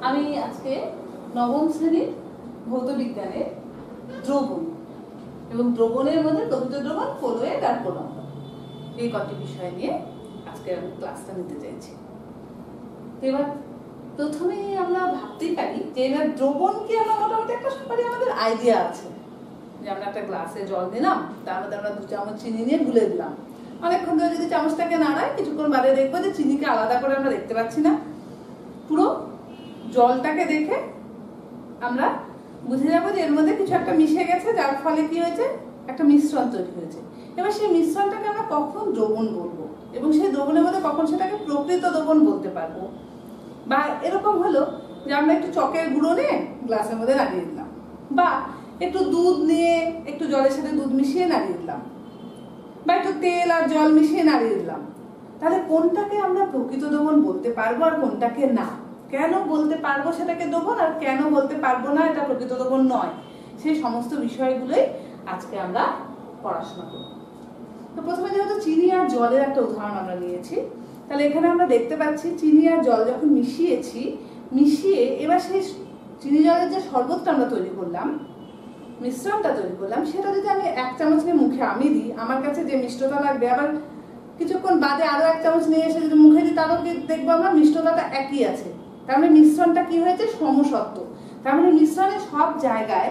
আমি আজকে নবম শ্রেণীর ভৌত বিজ্ঞানের দ্রবণ এবং দ্রবণের মধ্যে প্রকৃত দ্রবণ, ফ্লুইড আর প্রলম্ব এই কটি বিষয় নিয়ে আজকে আমি ক্লাসটা নিতে চাইছি। এবার প্রথমেই আমরা ভাবতেই পারি যে এবার দ্রবণ কি, আমরা মোটামুটি একটা সবারই আমাদের আইডিয়া আছে যে আমরা একটা গ্লাসে জল দিলাম, তার মধ্যে আমরা 2 চামচ চিনি নিয়ে গুলে দিলাম। অনেকক্ষণ ধরে যদি চামচটাকে নাড়াই, কিছুক্ষণ বাদে দেখবো যে চিনিকে আলাদা করে আমরা দেখতে পাচ্ছি না। পুরো জলটাকে দেখে আমরা বুঝে যাবো যে এর মধ্যে কিছু একটা মিশে গেছে, যার ফলে কি হয়েছে, একটা মিশ্রণ তৈরি হয়েছে। এবার সেই মিশ্রণটাকে আমরা কখন দ্রবণ বলবো এবং সেই দ্রবণের মধ্যে কখন সেটাকে প্রকৃত দ্রবণ বলতে পারবো। বা এরকম হলো যে আমরা একটু চকের গুঁড়ো নিয়ে গ্লাসের মধ্যে নাড়িয়ে দিলাম, বা একটু দুধ নিয়ে একটু জলের সাথে দুধ মিশিয়ে নাড়িয়ে দিলাম, বা একটু তেল আর জল মিশিয়ে নাড়িয়ে দিলাম। তাহলে কোনটাকে আমরা প্রকৃত দ্রবণ বলতে পারবো আর কোনটাকে না, কেন বলতে পারবো সেটাকে দ্রবণ আর কেন বলতে পারবো না এটা প্রকৃত দ্রবণ নয়, সেই সমস্ত বিষয়গুলোই আজকে আমরা পড়াশোনা করব। তো প্রথমে যেহেতু চিনি আর জলের একটা উদাহরণ আমরা নিয়েছি, তাহলে এখানে আমরা দেখতে পাচ্ছি চিনি আর জল যখন মিশিয়ে এবার সেই চিনি জলের যে শরবতটা আমরা তৈরি করলাম, মিশ্রণটা তৈরি করলাম, সেটা যদি আমি 1 চামচ নিয়ে মুখে আমি দিই, আমার কাছে যে মিষ্টতা লাগবে, আবার কিছুক্ষণ বাদে আরো 1 চামচ নিয়ে এসে যদি মুখে দিই, তারও দেখবো আমরা মিষ্টতাটা একই আছে। তার মানে মিশ্রণটা কি হয়েছে, সমসত্ব। তার মানে মিশ্রণের সব জায়গায়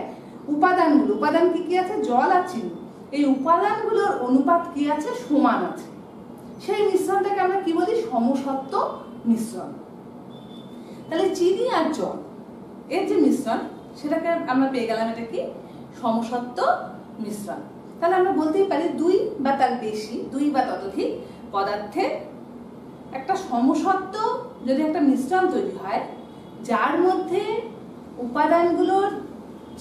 উপাদান কি আছে, জল আর চিনি, এই উপাদানগুলোর অনুপাত কি আছে, সমান আছে। সেই মিশ্রণটাকে আমরা কি বলি, সমসত্ব মিশ্রণ। তাহলে চিনি আর জল এর যে মিশ্রণ, সেটাকে আমরা পেয়ে গেলাম এটা কি, সমসত্ব মিশ্রণ। তাহলে আমরা বলতেই পারি 2 বা তার বেশি, 2 বা ততোধিক পদার্থের একটা সমসত্ব যদি একটা মিশ্রণ তৈরি হয়, যার মধ্যে উপাদানগুলোর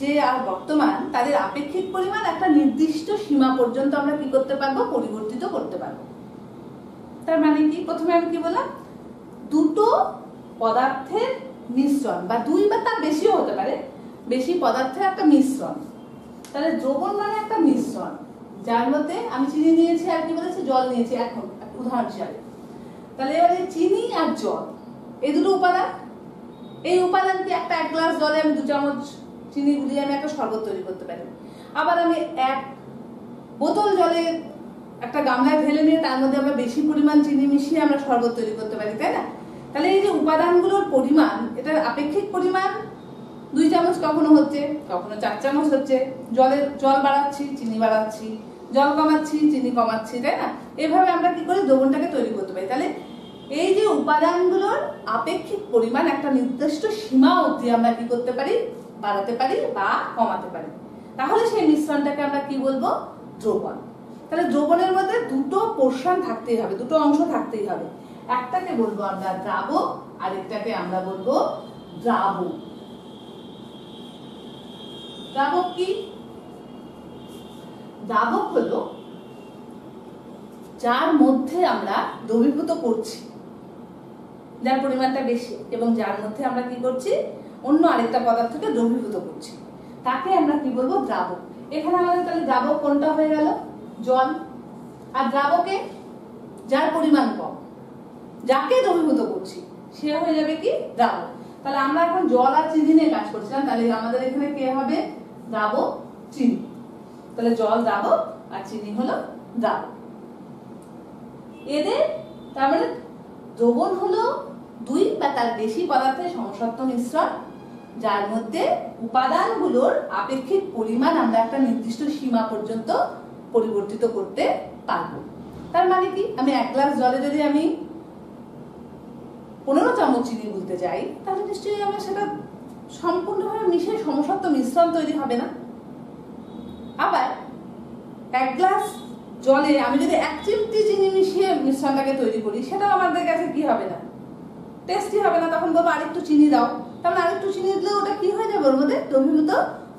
যে বর্তমান তাদের আপেক্ষিক পরিমাণ একটা নির্দিষ্ট সীমা পর্যন্ত আমরা কি করতে পারবো, পরিবর্তিত করতে পারবো। তার মানে কি, প্রথমে আমি কি বললাম, 2 পদার্থের মিশ্রণ, বা 2 বা তার বেশিও হতে পারে, বেশি পদার্থের একটা মিশ্রণ। তাহলে দ্রবণ মানে একটা মিশ্রণ যার মধ্যে আমি চিনি নিয়েছি আর কি বলেছি, জল নিয়েছি, এখন উদাহরণ হিসাবে। তাহলে এবারে চিনি আর জল এই দুটো উপাদান, এই উপাদান কি একটা 1 গ্লাস জলে আমি 2 চামচ চিনি গুলিয়ে আমি একটা শরবত তৈরি করতে পারি। আবার আমি 1 বোতল জলে একটা গামলায় ঢেলে নিয়ে তার মধ্যে আমরা বেশি পরিমাণ চিনি মিশিয়ে আমরা শরবত তৈরি করতে পারি, তাই না? তাহলে এই যে উপাদানগুলোর পরিমাণ, এটার আপেক্ষিক পরিমাণ 2 চামচ কখনো হচ্ছে, কখনো 4 চামচ হচ্ছে। জল বাড়াচ্ছি, চিনি বাড়াচ্ছি, জল কমাচ্ছি, চিনি কমাচ্ছি, তাই না? এভাবে আমরা কি করে দ্রবণটাকে তৈরি করতে পারি। তাহলে এই যে উপাদানগুলোর আপেক্ষিক পরিমাণ একটা নির্দিষ্ট সীমা অবধি আমরা কি করতে পারি, বাড়াতে পারি বা কমাতে পারি। তাহলে সেই মিশ্রণটাকে আমরা কি বলবো, দ্রবণ। তাহলে দ্রবণের মধ্যে 2 পোর্শন থাকতেই হবে, 2 অংশ থাকতেই হবে। একটাকে বলবো আমরা দ্রাবক, আরেকটাকে আমরা বলবো দ্রাবক। দ্রাবক কি? দ্রাবক হলো যার মধ্যে আমরা দ্রবীভূত করছি, যার পরিমাণটা বেশি, এবং যার মধ্যে আমরা কি করছি, অন্য আরেকটা পদার্থকে দ্রবীভূত করছি, তাকে আমরা কি বলবো, দ্রাবক। এখানে আমাদের তাহলে দ্রাবক কোনটা হয়ে গেল, জল। আর দ্রাবকে যার পরিমাণ কম, যাকে দ্রবীভূত করছি, সে হয়ে যাবে কি, দ্রাবক। তাহলে আমরা এখন জল আর চিনি নিয়ে কাজ করছিলাম, তাহলে আমাদের এখানে কে হবে, দ্রাবক, চিনি। তাহলে জল দ্রাবক আর চিনি হলো দ্রাবক। এদের তার মানে দ্রবণ হলো 2 বা তার বেশি পদার্থের সমসত্ব মিশ্রণ, যার মধ্যে উপাদানগুলোর আপেক্ষিক পরিমাণ আমরা একটা নির্দিষ্ট সীমা পর্যন্ত পরিবর্তিত করতে পারবো। তার মানে কি, আমি 1 গ্লাস জলে যদি আমি 15 চামচ চিনি গুলতে যাই, তাহলে নিশ্চয়ই আমার সেটা সম্পূর্ণভাবে মিশে সমসত্ব মিশ্রণ তৈরি হবে না। আবার 1 গ্লাস জলে আমি যদি 1 চিমটি চিনি মিশিয়ে মিশ্রণটাকে তৈরি করি, সেটাও আমাদের কাছে কি হবে না, টেস্টি হবে না। তখন বলবো আরেকটু চিনি দাও, তাহলে আরেকটু চিনি দিলে ওটা কি হয়ে যাবে, ওর মধ্যে দ্রবীভূত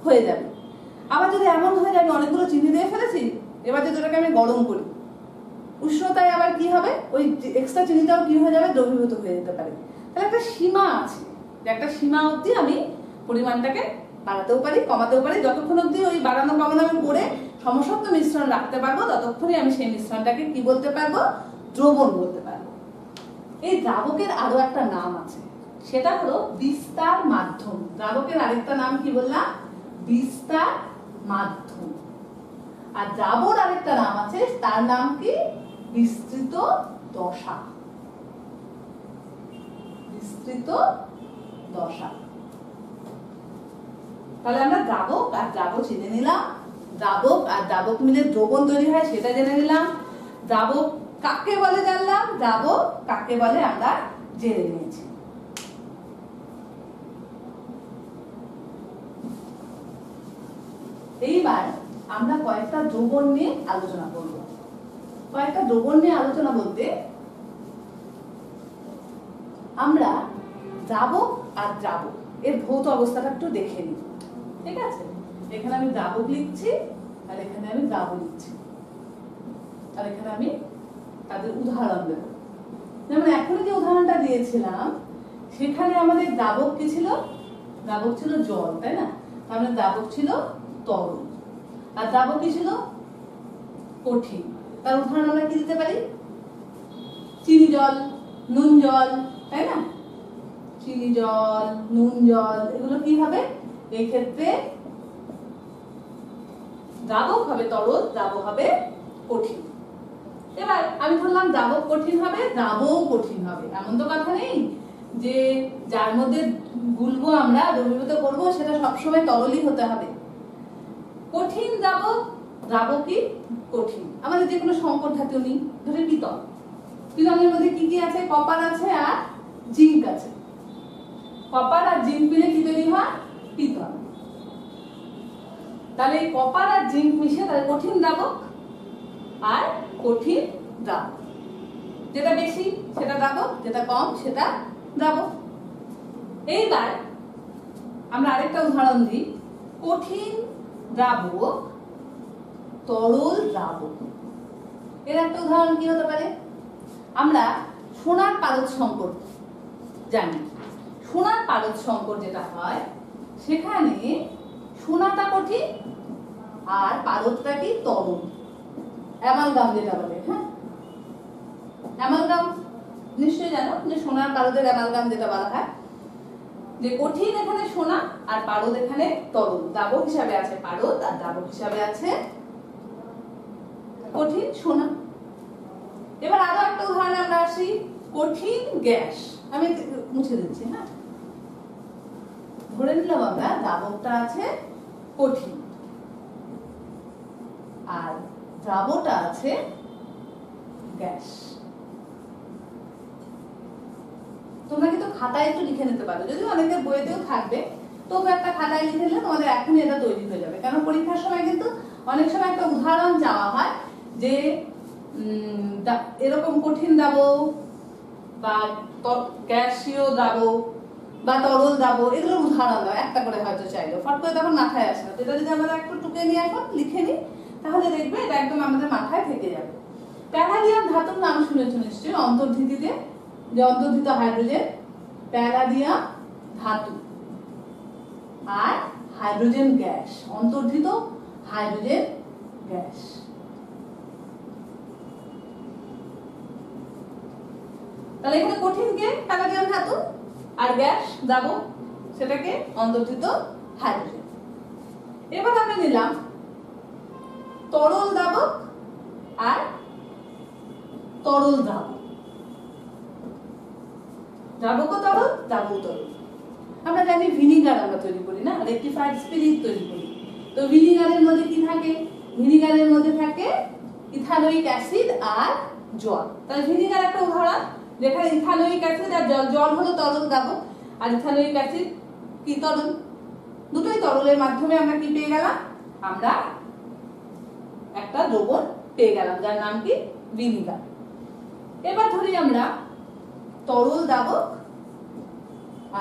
হয়ে যাবে। আবার যদি এমন হয়ে যাবে অনেকগুলো চিনি দিয়ে ফেলেছি, এবার যদি ওটাকে আমি গরম করি, উষ্ণতায় আবার কি হবে, ওই এক্সট্রা চিনিটাও কি হয়ে যাবে, দ্রবীভূত হয়ে যেতে পারে। তাহলে একটা সীমা আছে, যে একটা সীমা অবধি আমি পরিমাণটাকে বাড়াতেও পারি, কমাতেও পারি। যতক্ষণ অবধি ওই বাড়ানো কমানো আমি করে সমসত্ব মিশ্রণ রাখতে পারবো, ততক্ষণই আমি সেই মিশ্রণটাকে কি বলতে পারবো, দ্রবণ বলতে পারবো। এই দ্রাবকের আরো একটা নাম আছে, সেটা হলো বিস্তার মাধ্যম। দ্রাবকের আরেকটা নাম কি বললাম? বিস্তার মাধ্যম। আর দ্রাবর আরেকটা নাম আছে, তার নাম কি? বিস্তৃত দশা। বিস্তৃত দশা। তাহলে আমরা দ্রাবক আর দ্রাবক জেনে নিলাম, দ্রাবক আর দ্রাবক মিলে দ্রবণ তৈরি হয় সেটা জেনে নিলাম, দ্রাবক কাকে বলে জানলাম, দ্রাবক কাকে বলে আমরা জেনে নিয়েছি। এইবার আমরা কয়েকটা দ্রবণ নিয়ে আলোচনা করব। কয়েকটা দ্রবণ নিয়ে আলোচনা বলতে আমরা দ্রাবক আর দ্রাবক এর ভৌত অবস্থাটা একটু দেখে নিই। ঠিক আছে, এখানে আমি দ্রাবক লিখছি আর এখানে আমি দ্রাবক লিখছি, আর এখানে আমি তাদের উদাহরণ দেব। যেমন এখন যে উদাহরণটা দিয়েছিলাম সেখানে আমাদের দ্রাবক কি ছিল? দ্রাবক ছিল জল, তাই না? তাহলে দ্রাবক ছিল তরল, আর দ্রাবক কি ছিল? কঠিন। তার উদাহরণ আমরা কি দিতে পারি? চিনি জল, নুন জল, তাই না? চিনি জল, নুন জল, এগুলো কি হবে? এই ক্ষেত্রে দ্রাবক হবে তরল, দ্রাবক হবে কঠিন। এবার আমি ধরলাম দ্রাবক কঠিন হবে, দ্রাবক কঠিন হবে, এমন তো কথা নেই যে যার মধ্যে গুলবো আমরা, দ্রবীভূত করবো, সেটা সবসময় তরলই হতে হবে। কঠিন দ্রাবক, দ্রাবকই কঠিন। আমাদের যে কোনো সংকর ধাতু নিই, ধরে পিতল, পিতলের মধ্যে কি কি আছে? কপার আছে আর জিঙ্ক আছে। কপার আর জিঙ্ক মিলে কি তৈরি হয়? পিতল। তাহলে কপার আর জিঙ্ক মিশে তাহলে কঠিন দ্রাবক, আর কঠিন দ্রাবক। যেটা বেশি সেটা দ্রাবক, যেটা কম সেটা দ্রাবক। এইবার আমরা আরেকটা উদাহরণ দিই। কঠিন দ্রাবক, তরল দ্রাবক। এর একটা উদাহরণ কি হতে পারে? আমরা সোনার পারদ সংকর জানি। সোনার পারদ সংকর যেটা হয় সেখানে সোনাটা কঠিন আর পারদটা কি? তরল। অ্যামালগাম যেটা বলে, হ্যাঁ, অ্যামালগাম নিশ্চয়ই জানো যে সোনার পারদের অ্যামালগাম যেটা বলা হয়, যে কঠিন এখানে সোনা আর পারদ এখানে তরল। দ্রাবক হিসাবে আছে পারদ আর দ্রাবক হিসাবে আছে কঠিন সোনা। এবার আরো একটা উদাহরণে আমরা আসি। কঠিন গ্যাস, আমি মুছে দিচ্ছি, হ্যাঁ। ধরে নিলাম আমরা দ্রাবকটা আছে কঠিন আর দ্রাবকটা আছে গ্যাস। তোমরা কিন্তু খাতায় একটু লিখে নিতে পারো, যদিও অনেকের বইতেও থাকবে, তবু একটা খাতায় লিখে নিলে তোমাদের এখনই এটা তৈরি হয়ে যাবে। কারণ পরীক্ষার সময় কিন্তু অনেক সময় একটা উদাহরণ চাওয়া হয় যে এরকম কঠিন দ্রাবক বা গ্যাসীয় দ্রাবক বা তরল দ্রাবক, এগুলোর উদাহরণ দাও একটা করে, হয়তো চাইলো ফট করে তখন মাথায় আসে না। এটা যদি আমরা একটু টুকে নিয়ে এখন লিখে নিই তাহলে দেখবে এটা একদম আমাদের মাথায় থেকে যাবে। প্যালাডিয়াম ধাতুর নাম শুনেছো নিশ্চয়ই, অন্তর্ধিতিতে যে অন্তর্ধিত হাইড্রোজেন, প্যালাডিয়াম ধাতু আর হাইড্রোজেন গ্যাস, অন্তর্ধিত হাইড্রোজেন গ্যাস। তাহলে এখানে কঠিন কে? প্যালাডিয়াম ধাতু, আর গ্যাস দ্রাবক সেটাকে অন্তর্ধিত হাইড্রোজেন। এবার আমরা নিলাম তরল দ্রাবক আর তরল দ্রাবক। দ্রাবক তরল, দ্রাবক তরল। আমরা জানি ভিনিগার আমরা তৈরি করি না, রেকটিফাইড স্পিরিট তৈরি করি। তো ভিনিগারের মধ্যে কি থাকে? ভিনিগারের মধ্যে থাকে ইথানোয়িক অ্যাসিড আর জল। তাহলে ভিনিগার একটা উদাহরণ, যেখানে ইথানোয়িক অ্যাসিড আর জল, জল হলো তরল দ্রাবক আর ইথানোয়িক অ্যাসিড কি? তরল। দুটোই তরলের মাধ্যমে আমরা কি পেয়ে গেলাম? আমরা একটা দ্রবণ পেয়ে গেলাম যার নাম কি? ভিনিগার। এবার ধরি আমরা তরল দ্রাবক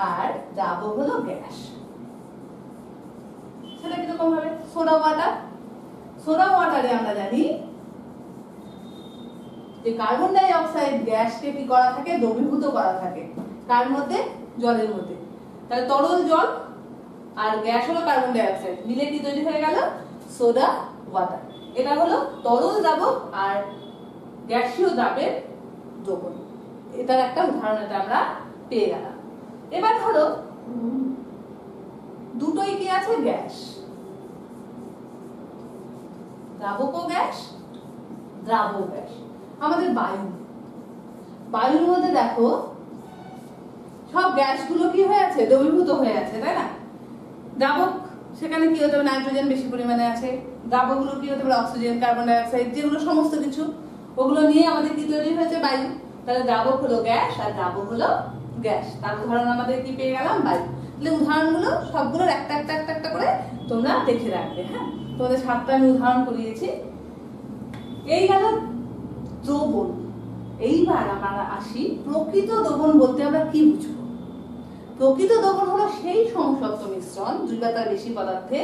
আর দ্রাবক হলো গ্যাস। সেটা কিরকম হবে? Soda water. সোডা ওয়াটারে আমরা জানি যে কার্বন ডাই অক্সাইড গ্যাসকে কি করা থাকে? দ্রবীভূত করা থাকে। কার মধ্যে? জলের মধ্যে। তাহলে তরল জল আর গ্যাস হলো কার্বন ডাই অক্সাইড, মিলে কি তৈরি হয়ে গেল? Soda water. এটা হলো তরল দ্রাবক আর গ্যাসীয় দ্রাবের দ্রবণ। এটার একটা উদাহরণ এটা আমরা পেয়ে গেলাম। এবার ধরো দুটোই কি আছে, গ্যাস, দ্রাবক গ্যাস, দ্রাবক গ্যাস। আমাদের বায়ুর মধ্যে দেখো সব গ্যাসগুলো কি হয়ে আছে, দ্রবীভূত হয়ে আছে, তাই না? দ্রাবক সেখানে কি হতে পারে, নাইট্রোজেন বেশি পরিমাণে আছে, দ্রাবকগুলো কি হতে পারে, অক্সিজেন, কার্বন ডাই অক্সাইড, যেগুলো সমস্ত কিছু ওগুলো নিয়ে আমাদের কি তৈরি হয়েছে, বায়ু। তাহলে দ্রাবক হলো গ্যাস আর দ্রাবক হলো গ্যাস। তার উদাহরণ আমাদের কি পেয়ে গেলাম, বায়ু। তাহলে উদাহরণগুলো সবগুলোর একটা একটা একটা একটা করে তোমরা দেখে রাখবে। হ্যাঁ, তোমাদের 7টা আমি উদাহরণ করিয়েছি। এই গেল দ্রবণ। এইবার আমরা আসি প্রকৃত দ্রবণ বলতে আমরা কি বুঝবো। প্রকৃত দ্রবণ হলো সেই সমসত্ব মিশ্রণ 2 বা তার বেশি পদার্থে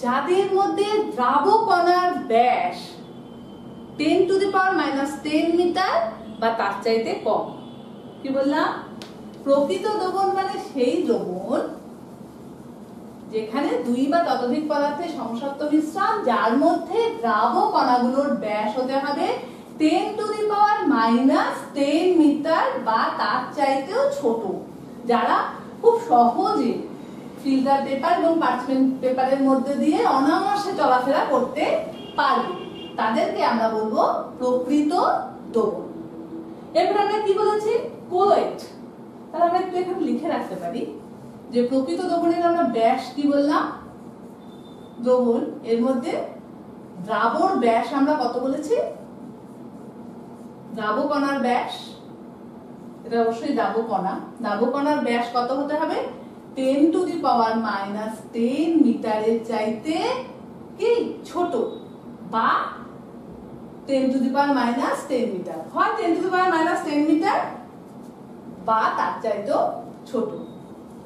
যাদের মধ্যে দ্রাবক কণার ব্যাস 10⁻⁻10 মিটার বা তার চাইতে কম। কি বললাম, প্রকৃত দ্রবণ মানে সেই দ্রবণ যেখানে 2 বা ততোধিক পদার্থের সমসত্ব মিশ্রণ যার মধ্যে দ্রাবক কণাগুলোর ব্যাস হতে হবে 10⁻⁻10 মিটার বা তার চাইতেও ছোট, যারা খুব সহজে ফিল্টার পেপার এবং পার্চমেন্ট পেপারের মধ্যে দিয়ে অনায়াসে চলাফেরা করতে পারবে, তাদেরকে আমরা বলবো প্রকৃত দ্রবণ। এরপর আমরা কি বলেছি, কোলয়েড। তাহলে আমরা একটু এখানে লিখে রাখতে পারি যে প্রকৃত দ্রবণের আমরা ব্যাস কি বললাম, দ্রবণ এর মধ্যে দ্রাবক ব্যাস আমরা কত বলেছি, দ্রাবক কণার ব্যাস, এটা অবশ্যই দ্রাবক কণা, দ্রাবক কণার ব্যাস কত হতে হবে, 10⁻⁻10 মিটারের চাইতে কি ছোট বা 10⁻⁻10 মিটার, হয় 10⁻⁻10 মিটার বা তার চাইতেও ছোট।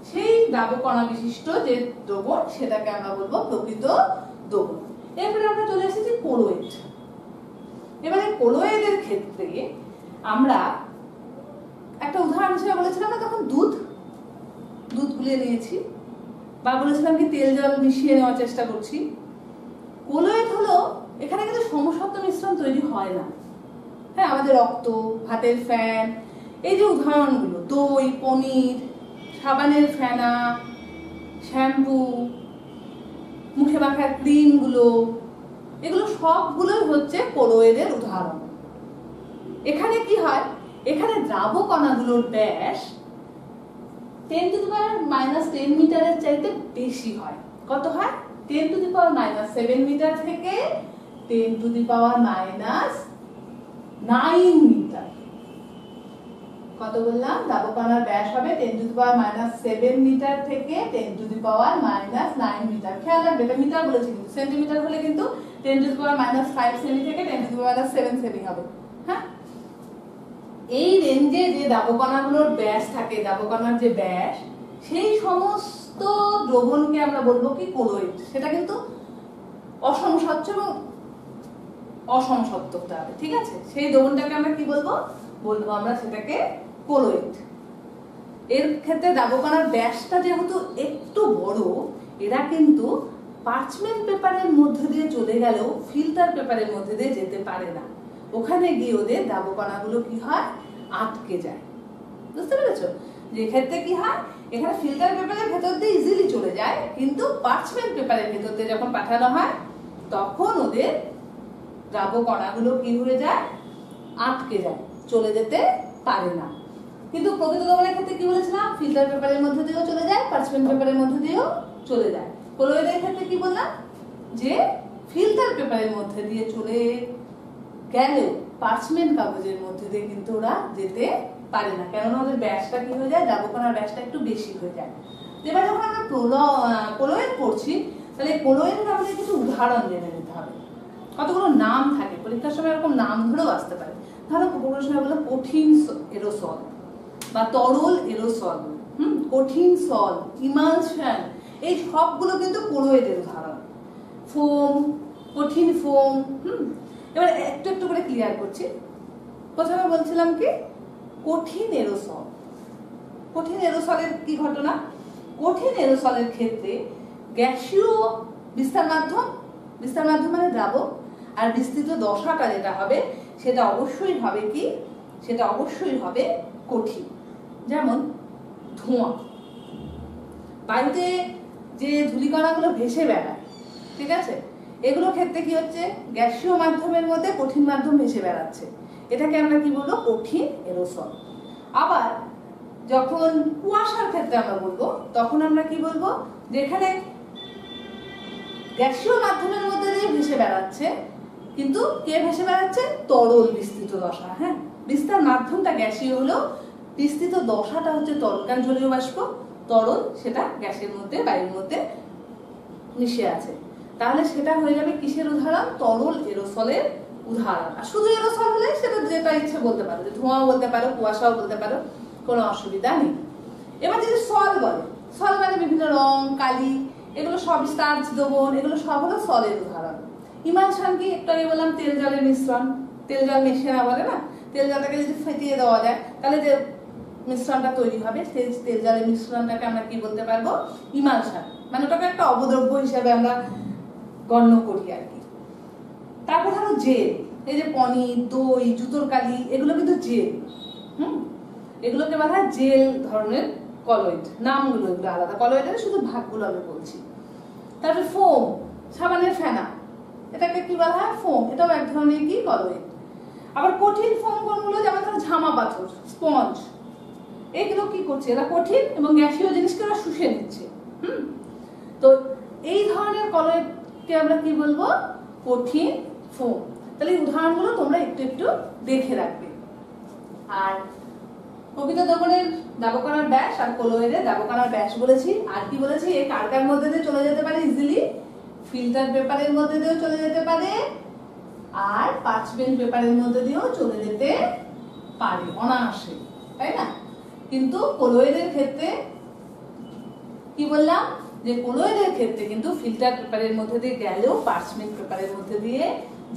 সেই দ্রাবক কণা বিশিষ্ট যে দ্রবণ সেটাকে আমরা বলবো প্রকৃত দ্রবণ। এরপরে আমরা চলে এসেছি কোলয়েড। এবারে কোলয়েডের ক্ষেত্রে আমরা একটা উদাহরণ হিসেবে বলেছিলাম না, তখন দুধ গুলিয়ে নিয়েছি বা বলেছিলাম কি তেল জল মিশিয়ে নেওয়ার চেষ্টা করছি। কোলয়েড হলো, এখানে কিন্তু সমসত্ব মিশ্রণ তৈরি হয় না। হ্যাঁ, আমাদের রক্ত, ভাতের ফ্যান, এই যে উদাহরণগুলো, দই, পনির, সাবানের ফেনা, শ্যাম্পু, মুখে মাখার ক্রিম গুলো, এগুলো সবগুলোই হচ্ছে কোলয়েডের উদাহরণ। এখানে কি হয়, এখানে দ্রাবক কণাগুলোর ব্যাস 10⁻⁻10 মিটারের চাইতে বেশি হয়। কত হয়, 10⁻⁻7 মিটার থেকে 10⁻�9 মিটার। কত বললাম, দ্রাবক কণার ব্যাস হবে 10⁻⁻7 মিটার থেকে 10⁻⁻9 মিটার। খেয়াল রাখবে, এটা মিটার বলেছি, কিন্তু সেন্টিমিটার হলে কিন্তু 10⁻⁵ সেমি থেকে 10⁻7 সেমি হবে। হ্যাঁ, এই রেঞ্জে যে দ্রাবক কণাগুলোর ব্যাস থাকে, দ্রাবক কণার যে ব্যাস, সেই সমস্ত দ্রবণকে আমরা বলবো কি কোলয়েড। সেটা কিন্তু অসমস্বচ্ছ এবং অসমসত্ব হতে হবে, ঠিক আছে? সেই দ্রবণটাকে আমরা কি বলবো, আমরা সেটাকে কোলয়েড। এর ক্ষেত্রে দ্রাবক কণার ব্যাসটা যেহেতু একটু বড়, এরা কিন্তু পার্চমেন্ট পেপারের মধ্যে দিয়ে চলে গেলেও ফিল্টার পেপারের মধ্যে দিয়ে যেতে পারে না। ওখানে গিয়ে ওদের দ্রাবক কণাগুলো কি হয়, আটকে যায়। বুঝতে পেরেছো? যে ক্ষেত্রে কি হয়, এখানে ফিল্টার পেপারের ভেতর দিয়ে ইজিলি চলে যায়, কিন্তু পার্চমেন্ট পেপারের ভেতর দিয়ে যখন পাঠানো হয় তখন ওদের দ্রাবক কণাগুলো কি হয়ে যায়, আটকে যায়, চলে যেতে পারে না। কিন্তু প্রকৃত দ্রবণের ক্ষেত্রে কি বলেছিলাম, ফিল্টার পেপারের মধ্যে দিয়েও চলে যায়, পার্চমেন্ট পেপারের মধ্যে দিয়েও চলে যায়। কোলয়েডের ক্ষেত্রে কি বললাম, যে ফিল্টার পেপারের মধ্যে দিয়ে চলে গেলেও পার্চমেন্ট কাগজের মধ্যে দিয়ে কিন্তু ওরা যেতে পারে না, কেননা ওদের ব্যাসটা কি হয়ে যায়, দ্রাবক কণার ব্যাসটা একটু বেশি হয়ে যায়। এবার যখন আমরা কোলয়েড পড়ছি, তাহলে কোলয়েডের আমাদের কিছু উদাহরণ জেনে নিতে হবে। কতগুলো নাম থাকে, পরীক্ষার সময় এরকম নাম ধরেও আসতে পারে। ধরো প্রশ্ন বলো কঠিন এরোসল বা তরল এরোসল, কঠিন সল, ইমালশন, এই সবগুলো কিন্তু কোলয়েডের উদাহরণ। ফোম, কঠিন ফোম। এবার একটু একটু করে ক্লিয়ার করছি। প্রথমে বলছিলাম কি, কঠিন এরোসল। কঠিন এরোসলের কি ঘটনা, কঠিন এরোসলের ক্ষেত্রে গ্যাসীয় বিস্তার মাধ্যম মানে দ্রাবক, আর বিস্তৃত দশাটা যেটা হবে সেটা অবশ্যই হবে কি, সেটা অবশ্যই হবে কঠিন। যেমন ধোঁয়া, বায়ুতে যে ধূলিকণাগুলো ভেসে বেড়ায়, ঠিক আছে, এগুলো ক্ষেত্রে কি হচ্ছে, গ্যাসীয় মাধ্যমের মধ্যে কঠিন মাধ্যম ভেসে বেড়াচ্ছে, এটাকে আমরা কি বলবো, কঠিন এরোসল। আবার যখন কুয়াশার ক্ষেত্রে আমরা বলবো, তখন আমরা কি বলবো, যেখানে গ্যাসীয় মাধ্যমের মধ্যে দিয়ে ভেসে বেড়াচ্ছে, কিন্তু কে ভেসে বেড়াচ্ছে, তরল বিস্তৃত দশা। হ্যাঁ, বিস্তার মাধ্যমটা গ্যাসীয় হলেও বিস্তৃত দশাটা হচ্ছে তরল, কারণ জলীয় বাষ্প তরল, সেটা গ্যাসের মধ্যে, বায়ুর মধ্যে মিশে আছে। তাহলে সেটা হয়ে যাবে কিসের উদাহরণ, তরল এরোসলের উদাহরণ। আর শুধু এরোসল হলে সেটা যেটা ইচ্ছে বলতে পারো, যে ধোঁয়াও বলতে পারো, কুয়াশাও বলতে পারো, কোনো অসুবিধা নেই। এবার যদি সল বলে, সল মানে বিভিন্ন রং, কালি, এগুলো সব স্টার্চ, দ্রবণ, এগুলো সব হলো সলের উদাহরণ। ইমালশন কি, একটু আগে বললাম তেল জলের মিশ্রণ, তেল জল মিশিয়ে না বলে না, তেল জলটাকে যদি ফেটিয়ে দেওয়া যায় তাহলে যে মিশ্রণটা তৈরি হবে, সেই তেল জলের মিশ্রণটাকে আমরা কি বলতে পারবো, ইমালশন, মানে ওটাকে একটা অবদ্রব্য হিসাবে আমরা গণ্য করি আর কি। তারপর ধরো জেল, এই যে পনির, দই, জুতোর কালি, এগুলো কিন্তু জেল। এগুলোকে বলা হয় জেল ধরনের কলয়েড, নামগুলো এগুলো আলাদা, কলয়েডের শুধু ভাগগুলো আমি বলছি। তারপরে ফোম, সাবানের ফেনা, এটাকে কি বলা হয়, ফোম, এটাও এক ধরনের কি, কলয়েড। আবার কঠিন ফোম কোনগুলো, যেমন ধরো ঝামা পাথর, স্পঞ্জ, এগুলো কি করছে, এরা কঠিন এবং গ্যাসীয় জিনিসকে ওরা শুষে নিচ্ছে। তো এই ধরনের কলয়েডকে আমরা কি বলবো, কঠিন ফোম। তাহলে এই উদাহরণগুলো তোমরা একটু একটু দেখে রাখবে। আর প্রকৃত দ্রবণের দ্রাবকণার ব্যাস আর কলয়েডের দ্রাবকণার ব্যাস বলেছি। আর কি বলেছি, এই কারকার মধ্যে দিয়ে চলে যেতে পারে ইজিলি, ফিল্টার পেপারের মধ্যে দিয়েও চলে যেতে পারে, আর পার্চমেন্ট পেপারের মধ্যে দিয়েও চলে যেতে পারে অনায়াসে, তাই না? কিন্তু কলয়েডের ক্ষেত্রে কি বললাম, যে কলয়েডের ক্ষেত্রে কিন্তু ফিল্টার পেপারের মধ্যে দিয়ে গেলেও পার্চমেন্ট পেপারের মধ্যে দিয়ে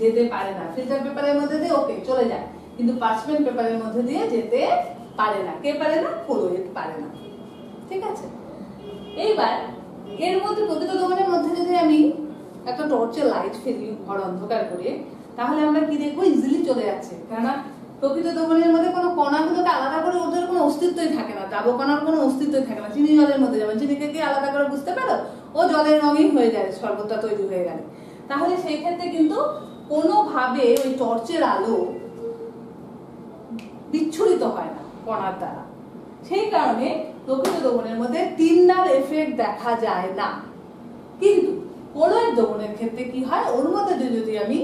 যেতে পারে না। ফিল্টার পেপারের মধ্যে দিয়ে ওকে চলে যায়, কিন্তু পার্চমেন্ট পেপারের মধ্যে দিয়ে যেতে পারে না। কে পারে না, কলয়েড পারে না, ঠিক আছে। এইবার এর মধ্যে প্রকৃত দ্রবণের মধ্যে যদি আমি একটা টর্চের লাইট ফেলি ঘর অন্ধকার করে, তাহলে আমরা কি দেখবো, ইজিলি চলে যাচ্ছে। কেননা প্রকৃত দ্রবণের মধ্যে কোনো কণাগুলোকে আলাদা করে ওদের কোনো অস্তিত্বই থাকে না, দ্রাবকণার কোনো অস্তিত্বই থাকে না। চিনি জলের মধ্যে যেমন, চিনিকে কি আলাদা করে বুঝতে পারো, ও জলের রঙই হয়ে যায় শরবতটা তৈরি হয়ে গেলে। তাহলে সেই ক্ষেত্রে কিন্তু কোনোভাবে ওই টর্চের আলো বিচ্ছুরিত হয় না কণার দ্বারা। সেই কারণে প্রকৃত দ্রবণের মধ্যে টিন্ডাল এফেক্ট দেখা যায় না। কিন্তু কলয়েড দ্রবণের ক্ষেত্রে কি হয়, ওর মধ্যে যদি আমি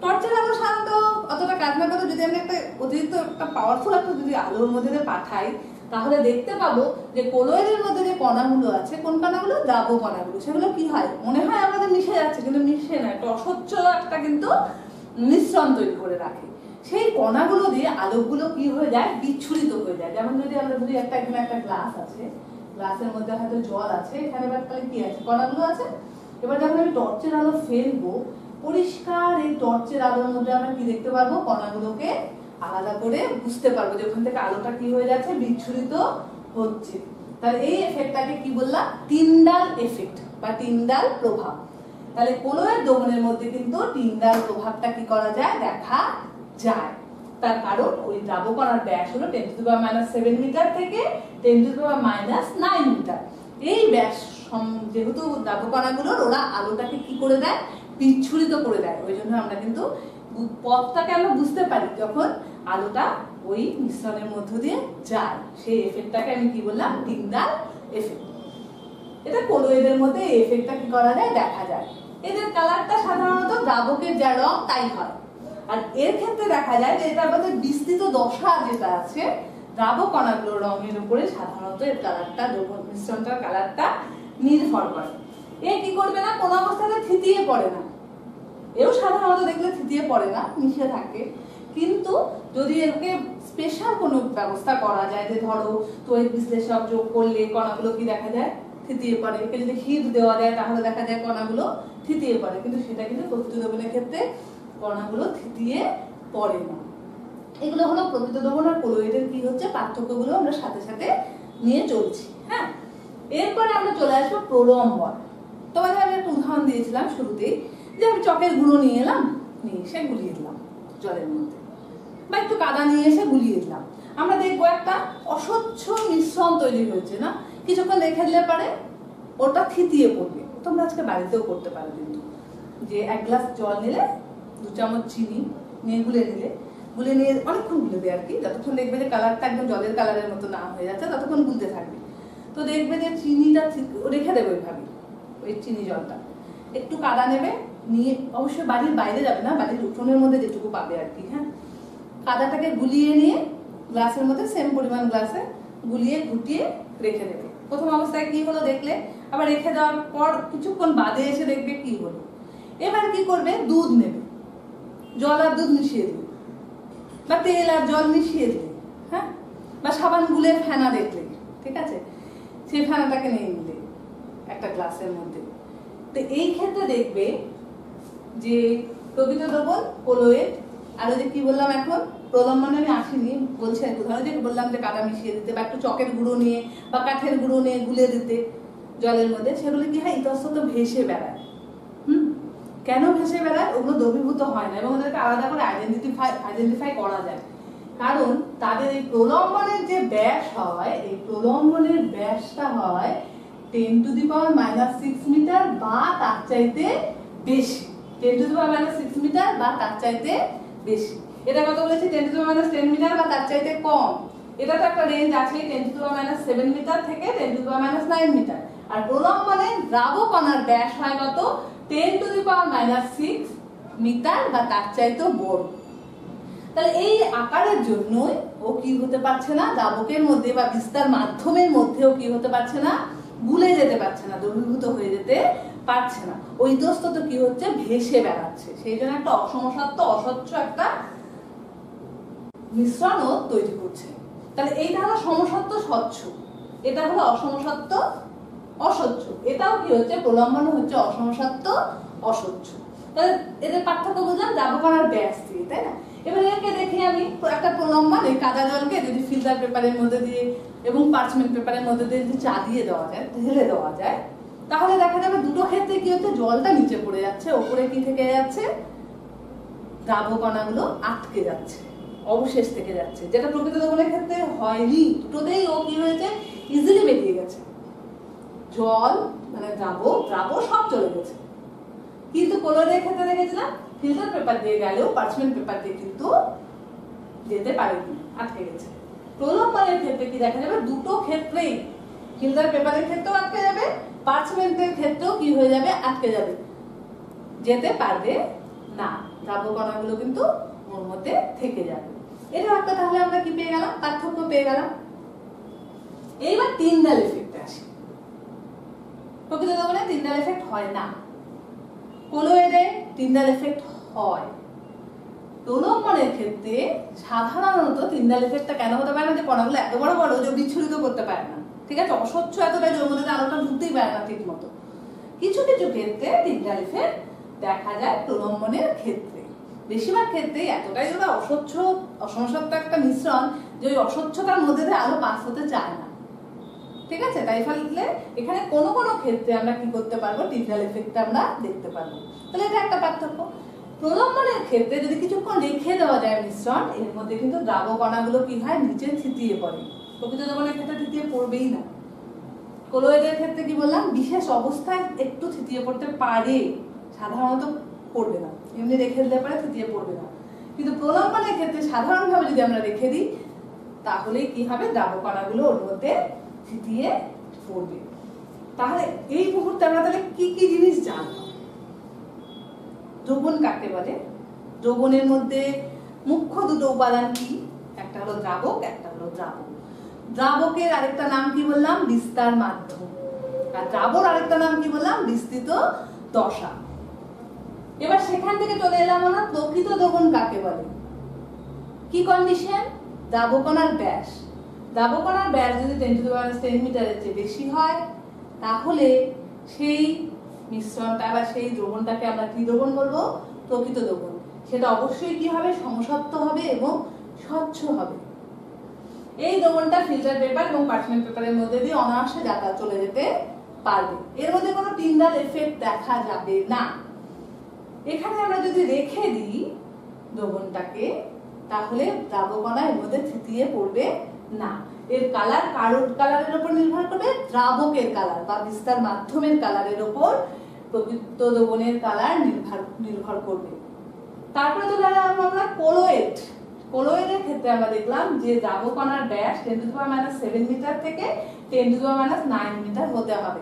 টর্চের আলো সাধারণত অতটা কাজ না করে যদি আমি একটা অতিরিক্ত একটা পাওয়ারফুল একটা যদি আলোর মধ্যে পাঠাই, তাহলে দেখতে পাবো যে কলয়েডের মধ্যে যে কণাগুলো আছে, কোন কণাগুলো, দ্রাব কণাগুলো, সেগুলো কি হয়, মনে হয় আমাদের মিশে যাচ্ছে, কিন্তু মিশে না, একটা অস্বচ্ছ একটা কিন্তু মিশ্রণ তৈরি করে রাখে। সেই কণাগুলো দিয়ে আলোকগুলো কি হয়ে যায়, বিচ্ছুরিত হয়ে যায়। যেমন যদি আমরা ধরি এখানে একটা গ্লাস আছে, গ্লাসের মধ্যে হয়তো জল আছে, এখানে এবার তাহলে কি আছে, কণাগুলো আছে। এবার যখন আমি টর্চের আলো ফেলবো, পরিষ্কার এই টর্চের আলোর মধ্যে আমরা কি দেখতে পারবো, কণাগুলোকে আলাদা করে বুঝতে পারবো যে ওখান থেকে আলোটা কি হয়ে যাচ্ছে, বিচ্ছুরিত হচ্ছে। তাহলে এই এফেক্টটাকে কি বললাম, টিন্ডাল এফেক্ট বা টিন্ডাল প্রভাব। তাহলে কলয়েড দ্রবণের মধ্যে কিন্তু টিন্ডাল প্রভাবটা কি করা যায়, দেখা যায়। তার কারণ ওই দ্রাবকণার ব্যাস হলো 10⁻⁷ মিটার থেকে 10⁻⁹ মিটার। এই ব্যাস যেহেতু দ্রাবকণাগুলোর, ওরা আলোটাকে কি করে দেয়, বিচ্ছুরিত করে দেয়। ওই জন্য আমরা কিন্তু পথটাকে আমরা বুঝতে পারি যখন আলোটা ওই মিশ্রণের মধ্য দিয়ে যায়। সেই এফেক্টটাকে আমি কি বললাম, টিন্ডাল এফেক্ট। এটা কলয়েডের মধ্যে এই এফেক্টটা কি করা যায়, দেখা যায়। এদের কালারটা সাধারণত দ্রাবকের যা রং তাই হয়। আর এর ক্ষেত্রে দেখা যায় যে এটার মধ্যে বিস্তৃত দশা যেটা আছে, দ্রাবক কণাগুলোর রঙের উপরে সাধারণত এর কালারটা, দ্রবণ মিশ্রণটার কালারটা নির্ভর করে। এ কি করবে না, কোনো অবস্থাতে থিতিয়ে পড়ে না, এও সাধারণত দেখলে থিতিয়ে পড়ে না, মিশে থাকে। কিন্তু যদি এরকে স্পেশাল কোনো ব্যবস্থা করা যায়, যে ধরো তড়িৎ বিশ্লেষক যোগ করলে কণাগুলো কি দেখা যায়, থিতিয়ে পড়ে। একে যদি হিট দেওয়া যায় তাহলে দেখা যায় কণাগুলো থিতিয়ে পড়ে, কিন্তু সেটা কিন্তু প্রকৃত দ্রবণের ক্ষেত্রে কণাগুলো থিতিয়ে পড়ে না। এগুলো হলো প্রকৃত দ্রবণ আর কলয়েডের কি হচ্ছে পার্থক্যগুলো আমরা সাথে সাথে নিয়ে চলছি। হ্যাঁ, এরপরে আমরা চলে আসবো প্রলম্বন। তোমাদের আমি একটা উদাহরণ দিয়েছিলাম শুরুতেই, যে আমি চকের গুঁড়ো নিয়ে এলাম, নিয়ে এসে গুলিয়ে দিলাম জলের মধ্যে, বা একটু কাদা নিয়ে এসে গুলিয়ে দিলাম। আমরা দেখবো একটা অস্বচ্ছ মিশ্রণ তৈরি হয়েছে না, কিছুক্ষণ রেখে দিলে পারে ওটা থিতিয়ে পড়বে। তোমরা আজকে বাড়িতেও করতে পারো, কিন্তু যে 1 গ্লাস জল নিলে 2 চামচ চিনি নিয়ে গুলে নিলে, গুলে নিয়ে অনেকক্ষণ গুলবে আর কি, যতক্ষণ দেখবে যে কালারটা একদম জলের কালারের মতো না হয়ে যাচ্ছে ততক্ষণ গুলতে থাকবে। তো দেখবে যে চিনিটা রেখে দেবে ওইভাবে, ওই চিনি জলটা একটু কাদা নেবে নিয়ে, অবশ্যই বাড়ির বাইরে যাবে না, বাড়ির উঠোনের মধ্যে যেটুকু পাবে আর কি। হ্যাঁ, কাদাটাকে গুলিয়ে নিয়ে গ্লাসের মধ্যে সেম পরিমাণ গ্লাসে গুলিয়ে ঘুটিয়ে রেখে দেবে। প্রথম অবস্থায় কি হলো দেখলে, আবার রেখে দেওয়ার পর কিছুক্ষণ বাদে এসে দেখবে কি হলো। এবার কি করবে, দুধ নেবে, জল আর দুধ মিশিয়ে দেবে, বা তেল আর জল মিশিয়ে দেবে। হ্যাঁ, বা সাবান গুলে ফেনা দেখলে, ঠিক আছে, সেই ফেনাটাকে নিয়ে নিলে একটা গ্লাসের মধ্যে। তো এই ক্ষেত্রে দেখবে যে প্রকৃত দ্রবণ, কোলোয়েড, আর ওই যে কি বললাম এখন প্রলম্বনে আমি আসিনি, বলছি আর ধরো যে বললাম যে কাদা মিশিয়ে দিতে, বা একটু চকের গুঁড়ো নিয়ে বা কাঠের গুঁড়ো নিয়ে গুলে দিতে জলের মধ্যে, সেগুলো কি হয় ইতস্তত ভেসে বেড়ায়। কেন ভেসে বেড়ায়? ওগুলো দ্রবীভূত হয় না এবং ওদেরকে আলাদা করে আইডেন্টিফাই করা যায়, কারণ তাদের এই প্রলম্বনের যে ব্যাস হয়, এই প্রলম্বনের ব্যাসটা হয় 10⁻⁻6 মিটার বা তার চাইতে বেশি। 10⁻⁻6 মিটার বা তার চাইতে বেশি। এটা কত বলেছি? 10⁻10 মিটার বা তার চাইতে কম। এটা তো একটা রেঞ্জ আছে 10⁻7 মিটার থেকে 10⁻9 মিটার। আর প্রলম্বনে দ্রাবকণার ব্যাস হয় কত? 10⁻6 মিটার বা তার চাইতে বড়। তাহলে এই আকারের জন্যই ও কি হতে পারছে না, দ্রাবকের মধ্যে বা বিস্তার মাধ্যমের মধ্যেও কি হতে পারছে না, গুলে যেতে পারছে না, দ্রবীভূত হয়ে যেতে পারছে না। ওই ইতস্তত কি হচ্ছে, ভেসে বেড়াচ্ছে। সেই জন্য একটা অসমসত্ব, অস্বচ্ছ একটা মিশ্রণও তৈরি করছে। তাহলে এইটা হলো সমসত্ব স্বচ্ছ, এটা হলো অসমসত্ব অস্বচ্ছ। এটাও কি হচ্ছে, প্রলম্বন হচ্ছে অসমসত্ব অস্বচ্ছ। তাহলে এদের পার্থক্য বুঝলাম দ্রাবকণার ব্যাস দিয়ে, তাই না? এবার একে দেখি আমি একটা প্রলম্বন, এই কাদা জলকে যদি ফিল্টার পেপারের মধ্যে দিয়ে এবং পার্চমেন্ট পেপারের মধ্যে দিয়ে যদি চা দিয়ে দেওয়া যায়, ঢেলে দেওয়া যায়, তাহলে দেখা যাবে দুটো ক্ষেত্রে কি হচ্ছে, জলটা নিচে পড়ে যাচ্ছে, ওপরে কি থেকে যাচ্ছে, দ্রাবকণাগুলো আটকে যাচ্ছে, অবশেষ থেকে যাচ্ছে, যেটা প্রকৃত দ্রবণের ক্ষেত্রে হয়নি। দুটোতেই ও কি হয়েছে, ইজিলি বেরিয়ে গেছে, জল মানে দ্রাবক সব চলে গেছে। কিন্তু কোলোয়েডের ক্ষেত্রে দেখেছিলাম ফিল্টার পেপার দিয়ে গেলেও পার্চমেন্ট পেপার দিয়ে কিন্তু যেতে পারেনি, আটকে গেছে। প্রলম্বনের ক্ষেত্রে কি দেখা যাবে, দুটো ক্ষেত্রেই, ফিল্টার পেপারের ক্ষেত্রেও আটকে যাবে, পার্চমেন্টের ক্ষেত্রেও কি হয়ে যাবে, আটকে যাবে, যেতে পারবে না, দ্রাবকণাগুলো কিন্তু ওর মধ্যে থেকে যাবে। এটা একটা তাহলে আমরা কি পেয়ে গেলাম, পার্থক্য পেয়ে গেলাম। এইবার টিন্ডাল এফেক্টে আসি। প্রকৃত দ্রবণে টিন্ডাল এফেক্ট হয় না, কোলোয়েডে টিন্ডাল এফেক্ট হয়। প্রলম্বনের ক্ষেত্রে সাধারণত টিন্ডাল এফেক্টটা কেন হতে পারে না, যে কণাগুলো এত বড় বড় যে বিচ্ছুরিত করতে পারে না, ঠিক আছে, অস্বচ্ছ এতটাই যে ওর মধ্যে আলোটা ঢুকতেই পারে না ঠিক মতো। কিছু কিছু ক্ষেত্রে টিন্ডাল এফেক্ট দেখা যায় প্রলম্বনের ক্ষেত্রে। বেশিরভাগ ক্ষেত্রেই এতটাই ওরা অস্বচ্ছ, অসমসত্ব একটা মিশ্রণ যে ওই অস্বচ্ছতার মধ্যে দিয়ে আলো পাস হতে চায় না, ঠিক আছে। তাই ফলে এখানে কোনো কোনো ক্ষেত্রে আমরা কি করতে পারবো, টিন্ডাল এফেক্টটা আমরা দেখতে পারবো। তাহলে এটা একটা পার্থক্য। প্রলম্বনের ক্ষেত্রে যদি কিছুক্ষণ রেখে দেওয়া যায় মিশ্রণ, এর মধ্যে কিন্তু দ্রাবকণাগুলো কি হয়, নিচে থিতিয়ে পড়ে। প্রকৃত দ্রবণের ক্ষেত্রে থিতিয়ে পড়বেই না। কোলোয়েডের ক্ষেত্রে কি বললাম, বিশেষ অবস্থায় একটু থিতিয়ে পড়তে পারে, সাধারণত পড়বে না, এমনি রেখে দিলে পরে থিতিয়ে পড়বে না। কিন্তু প্রলম্বনের ক্ষেত্রে সাধারণভাবে যদি আমরা রেখে দিই, তাহলে কি হবে, দ্রাবকণাগুলো ওর মধ্যে থিতিয়ে পড়বে। তাহলে এই মুহূর্তে আমরা তাহলে কি কি জিনিস জানবো? দ্রবণ কাকে বলে, দ্রবণের মধ্যে মুখ্য দুটো উপাদান কি, একটা হলো দ্রাবক, একটা হলো দ্রাবক। দ্রাবকের আরেকটা নাম কি বললাম, বিস্তার মাধ্যম। আর দ্রাবক আরেকটা নাম কি বললাম, বিস্তৃত দশা। এবার সেখান থেকে চলে এলাম আমরা প্রকৃত দ্রবণ কাকে বলে। কি কন্ডিশন, দ্রাবকণার ব্যাস। দ্রাবকণার ব্যাস যদি 10⁻10 মিটারের চেয়ে বেশি হয়, তাহলে সেই মিশ্রণটা বা সেই দ্রবণটাকে আমরা কি দ্রবণ বলবো, প্রকৃত দ্রবণ। সেটা অবশ্যই কি হবে, সমসত্ব হবে এবং স্বচ্ছ হবে। এই দ্রবণটা ফিল্টার পেপার এবং পার্চমেন্ট পেপারের মধ্যে দিয়ে অনায়াসে যাতায়াত চলে যেতে পারবে, এর মধ্যে কোনো টিন্ডাল এফেক্ট দেখা যাবে না। এখানে আমরা যদি রেখে দিই দ্রবণটাকে, তাহলে দ্রাবকণা এর মধ্যে থিতিয়ে পড়বে না। এর কালার কালারের উপর নির্ভর করবে, দ্রাবকের কালার বা বিস্তার মাধ্যমের কালারের উপর প্রকৃত দ্রবণের কালার নির্ভর করবে। তারপরে তো আমরা কোলয়েডের ক্ষেত্রে আমরা দেখলাম যে দ্রাবকণার ব্যাস 10⁻⁷ মিটার থেকে 10⁻⁹ মিটার হতে হবে।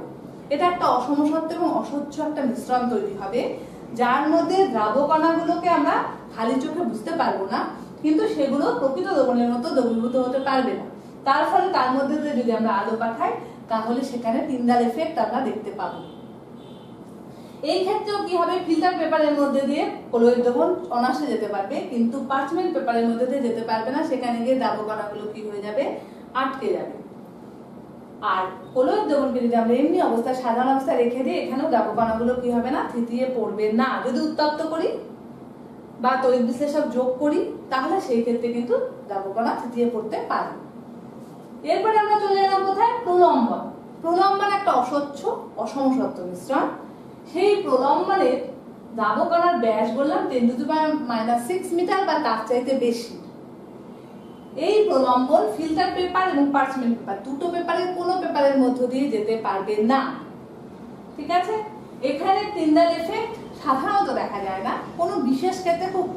এটা একটা অসমসত্ব এবং অস্বচ্ছ একটা মিশ্রণ তৈরি হবে, যার মধ্যে দ্রাবকণাগুলোকে আমরা খালি চোখে বুঝতে পারবো না, কিন্তু সেগুলো প্রকৃত দ্রবণের মতো দ্রবীভূত হতে পারবে না। তার ফলে তার মধ্যে যদি আমরা আলো পাঠাই তাহলে সেখানে টিন্ডাল এফেক্ট আমরা দেখতে পাবো। এই ক্ষেত্রেও কি হবে, ফিল্টার পেপারের মধ্যে দিয়ে কোলয়েড দ্রবণ অনায়াসে যেতে পারবে, কিন্তু পার্চমেন্ট পেপারের মধ্যে দিয়ে যেতে পারবে না। সেখানে গিয়ে দ্রাবকণাগুলো কি হয়ে যাবে, আটকে যাবে। আর কোলয়েড দ্রবণকে যদি আমরা এমনি অবস্থায় সাধারণ অবস্থায় রেখে দিই, এখানেও দ্রাবকণাগুলো কি হবে না, থিতিয়ে পড়বে না। যদি উত্তপ্ত করি বা তড়িৎ বিশ্লেষক যোগ করি তাহলে সেই ক্ষেত্রে কিন্তু দ্রাবকণা থিতিয়ে পড়তে পারে। এরপরে আমরা চলে এলাম কোথায়, প্রলম্বন। প্রলম্বন একটা অস্বচ্ছ অসমসত্ব মিশ্রণ। সেই প্রলম্বনের দ্রাবকণার ব্যাস বললাম 10⁻⁶ মিটার বা তার চাইতে বেশি। এই প্রলম্বন ফিল্টার পেপার এবং পার্চমেন্ট পেপার দুটো পেপারের কোনো পেপারের মধ্য দিয়ে যেতে পারবে না। ঠিক আছে, এখানে টিন্ডাল এফেক্ট সাধারণত দেখা যায় না। কোনো বিশেষ ক্ষেত্রে খুব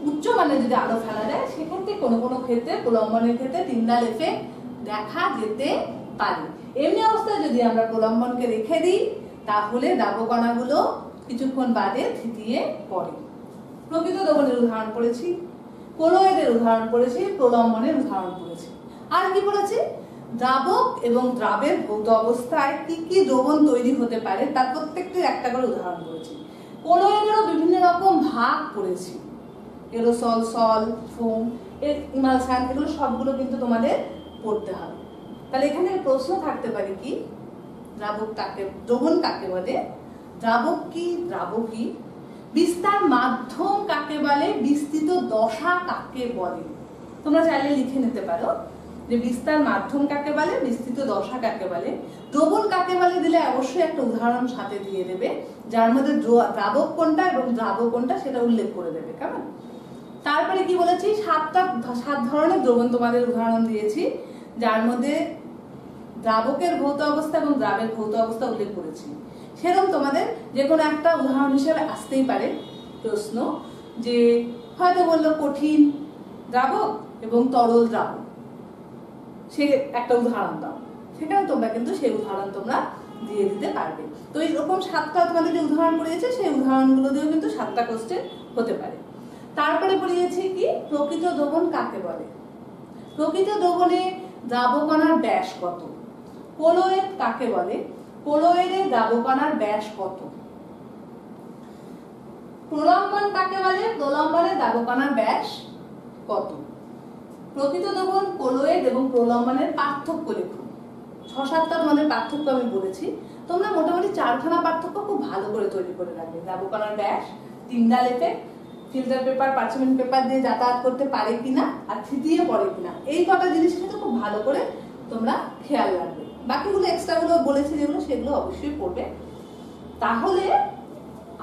উচ্চ মানের যদি আলো ফেলা যায় সেক্ষেত্রে কোনো কোনো ক্ষেত্রে প্রলম্বনের ক্ষেত্রে টিন্ডাল এফেক্ট দেখা যেতে পারে। এমনি অবস্থায় যদি আমরা প্রলম্বনকে রেখে দিই তাহলে দ্রাবকণাগুলো কিছুক্ষণ বাদে থিতিয়ে পড়ে। প্রকৃত দ্রবণের উদাহরণ পড়েছি, কোলয়েডের উদাহরণ পড়েছি, প্রলম্বনের উদাহরণ পড়েছি। আর কি পড়েছি, দ্রাবক এবং দ্রাবের ভৌত অবস্থায় কি কি দ্রবণ তৈরি হতে পারে তার প্রত্যেকটির একটা করে উদাহরণ পড়েছি। কোলয়েডেরও বিভিন্ন রকম ভাগ পড়েছি, এরোসল, সল, ফোম, ইমালশন, এগুলো সবগুলো কিন্তু তোমাদের পড়তে হবে। তাহলে এখানে প্রশ্ন থাকতে পারে কি, দ্রবণ কাকে বলে, দ্রাবক কি, বিস্তার মাধ্যম কাকে বলে, বিস্তৃত দশা কাকে বলে। তোমরা চাইলে লিখে নিতে পারো যে বিস্তার মাধ্যম কাকে বলে, বিস্তৃত দশা কাকে বলে। দ্রবণ কাকে বলে দিলে অবশ্যই একটা উদাহরণ সাথে দিয়ে দেবে, যার মধ্যে দ্রাবক কোনটা এবং দ্রাবক কোনটা সেটা উল্লেখ করে দেবে। কেমন? তারপরে কি বলেছি, 7 ধরনের দ্রবণ তোমাদের উদাহরণ দিয়েছি, যার মধ্যে দ্রাবকের ভৌত অবস্থা এবং দ্রাবের ভৌত অবস্থা উল্লেখ করেছি। সেরকম তোমাদের যে কোনো একটা উদাহরণ হিসেবে আসতেই পারে প্রশ্ন, যে হয়তো বললো কঠিন দ্রাবক এবং তরল দ্রাবক, সে একটা উদাহরণ দাও, সেখানে তোমরা কিন্তু সেই উদাহরণ তোমরা দিয়ে দিতে পারবে। তো এইরকম 7টা তোমাদের যে উদাহরণ পড়িয়েছে সেই উদাহরণগুলো দিয়েও কিন্তু 7টা কোশ্চেন হতে পারে। তারপরে পড়িয়েছি কি, প্রকৃত দ্রবণ কাকে বলে, প্রকৃত দ্রবণে দ্রাবকণার ব্যাস কত, কোলয়েড কাকে বলে, কোলয়েডে দ্রাবকণার ব্যাস কত, প্রলম্বন কাকে বলে, প্রলম্বনে দ্রাবকণার ব্যাস কত। প্রকৃত দ্রবণ, কোলয়েড এবং প্রলম্বনের পার্থক্য লেখো। 6-7টা তোমাদের পার্থক্য আমি বলেছি, তোমরা মোটামুটি 4খানা পার্থক্য খুব ভালো করে তৈরি করে রাখবে। দ্রাবকণার ব্যাস, Tyndall effect, filter paper parchment paper দিয়ে যাতায়াত করতে পারে কিনা আর থিতিয়ে পড়ে কিনা, এই কটা জিনিস কিন্তু খুব ভালো করে তোমরা খেয়াল রাখবে। বাকিগুলো এক্সট্রা গুলো বলেছি যেগুলো, সেগুলো অবশ্যই পড়বে। তাহলে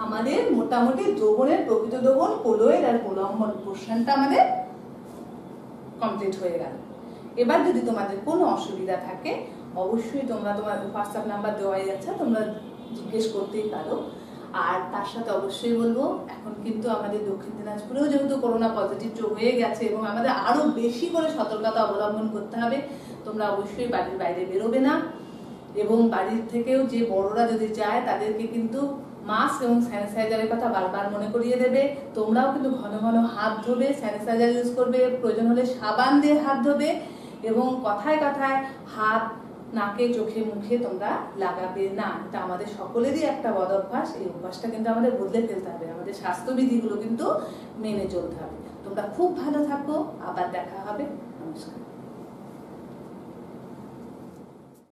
আমাদের মোটামুটি দ্রবণের প্রকৃত দ্রবণ, কোলয়েড আর প্রলম্বন পোর্শনটা আমাদের কমপ্লিট হয়ে গেল। এবার যদি তোমাদের কোনো অসুবিধা থাকে অবশ্যই তোমরা তোমার হোয়াটসঅ্যাপ নাম্বার দেওয়াই আছে, তোমরা জিজ্ঞেস করতেই পারো। আর তার সাথে অবশ্যই বলবো, এখন কিন্তু আমাদের দক্ষিণ দিনাজপুরেও যেহেতু করোনা পজিটিভ হয়ে গেছে এবং আমাদের আরো বেশি করে সতর্কতা অবলম্বন করতে হবে। তোমরা অবশ্যই বাড়ির বাইরে বেরোবে না, এবং বাড়ির থেকেও যে বড়রা যদি যায় তাদেরকে কিন্তু মাস্ক এবং স্যানিটাইজারের কথা বারবার মনে করিয়ে দেবে। তোমরাও কিন্তু ঘন ঘন হাত ধোবে, স্যানিটাইজার ইউজ করবে, প্রয়োজন হলে সাবান দিয়ে হাত ধোবে, এবং কথায় কথায় হাত নাকে চোখে মুখে তোমরা লাগাবে না। এটা আমাদের সকলেরই একটা বদ অভ্যাস। এই অভ্যাসটা কিন্তু আমাদের বদলে ফেলতে হবে, আমাদের স্বাস্থ্যবিধিগুলো কিন্তু মেনে চলতে হবে। তোমরা খুব ভালো থাকো, আবার দেখা হবে। নমস্কার।